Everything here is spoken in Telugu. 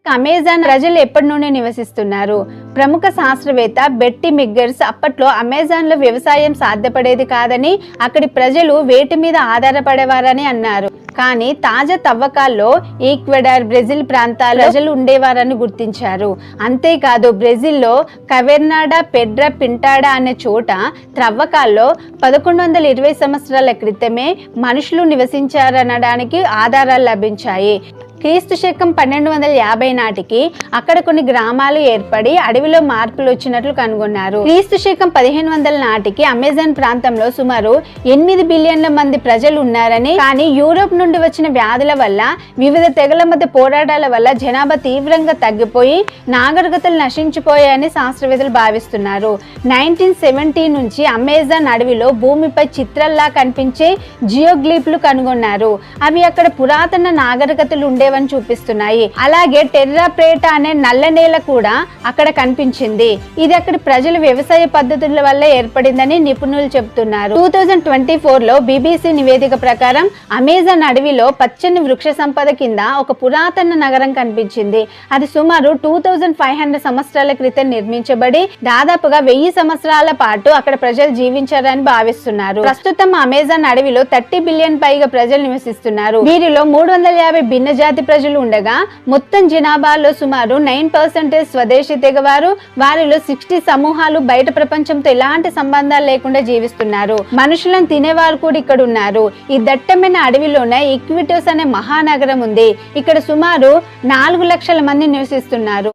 అమెజాన్ ప్రజలు ఎప్పటి నుండి నివసిస్తున్నారు. ప్రముఖ శాస్త్రవేత్త బెట్టి మిగ్గర్స్ అప్పట్లో అమెజాన్ లో వ్యవసాయం సాధ్యపడేది కాదని, అక్కడి ప్రజలు వేటి మీద ఆధారపడేవారని అన్నారు. కానీ తాజా తవ్వకాల్లో ఈక్వెడార్, బ్రెజిల్ ప్రాంతాల ప్రజలు ఉండేవారని గుర్తించారు. అంతేకాదు బ్రెజిల్లో కవెర్నాడా పెడ్రా పింటాడా అనే చోట త్రవ్వకాల్లో 1120 సంవత్సరాల క్రితమే మనుషులు నివసించారనడానికి ఆధారాలు లభించాయి. క్రీస్తు శకం 1250 నాటికి అక్కడ కొన్ని గ్రామాలు ఏర్పడి అడవిలో మార్పులు వచ్చినట్లు కనుగొన్నారు. క్రీస్తు శకం 1500 నాటికి అమెజాన్ ప్రాంతంలో సుమారు 8 బిలియన్ల మంది ప్రజలు ఉన్నారని, కానీ యూరోప్ నుండి వచ్చిన వ్యాధుల వల్ల, వివిధ తెగల మధ్య పోరాటాల వల్ల జనాభా తీవ్రంగా తగ్గిపోయి నాగరికతలు నశించిపోయాయని శాస్త్రవేత్తలు భావిస్తున్నారు. 1970 నుంచి అమెజాన్ అడవిలో భూమిపై చిత్రాల్లా కనిపించే జియోగ్లిఫ్లు కనుగొన్నారు. అవి అక్కడ పురాతన నాగరికతలు ఉండే చూపిస్తున్నాయి. అలాగే టెర్రా ప్రేటా అనే నల్ల నేల కూడా అక్కడ కనిపించింది. ఇది అక్కడి ప్రజల వ్యవసాయ పద్ధతుల వల్ల ఏర్పడిందని నిపుణులు చెబుతున్నారు. 2024లో BBC నివేదిక ప్రకారం అమెజాన్ అడవిలో పచ్చని వృక్ష సంపద కింద ఒక పురాతన నగరం కనిపించింది. అది సుమారు 2500 సంవత్సరాల క్రితం నిర్మించబడి దాదాపుగా 1000 సంవత్సరాల పాటు అక్కడ ప్రజలు జీవించారని భావిస్తున్నారు. ప్రస్తుతం అమెజాన్ అడవిలో 30 బిలియన్ పైగా ప్రజలు నివసిస్తున్నారు. వీరిలో 350 భిన్న జాతి ప్రజలు ఉండగా మొత్తం జనాభాలో సుమారు 9% స్వదేశీ తెగవారు. వారిలో 60 సమూహాలు బయట ప్రపంచంతో ఎలాంటి సంబంధాలు లేకుండా జీవిస్తున్నారు. మనుషులను తినేవారు కూడా ఇక్కడ ఉన్నారు. ఈ దట్టమైన అడవిలోనే ఈక్విటోస్ అనే మహానగరం ఉంది. ఇక్కడ సుమారు 4 లక్షల మంది నివసిస్తున్నారు.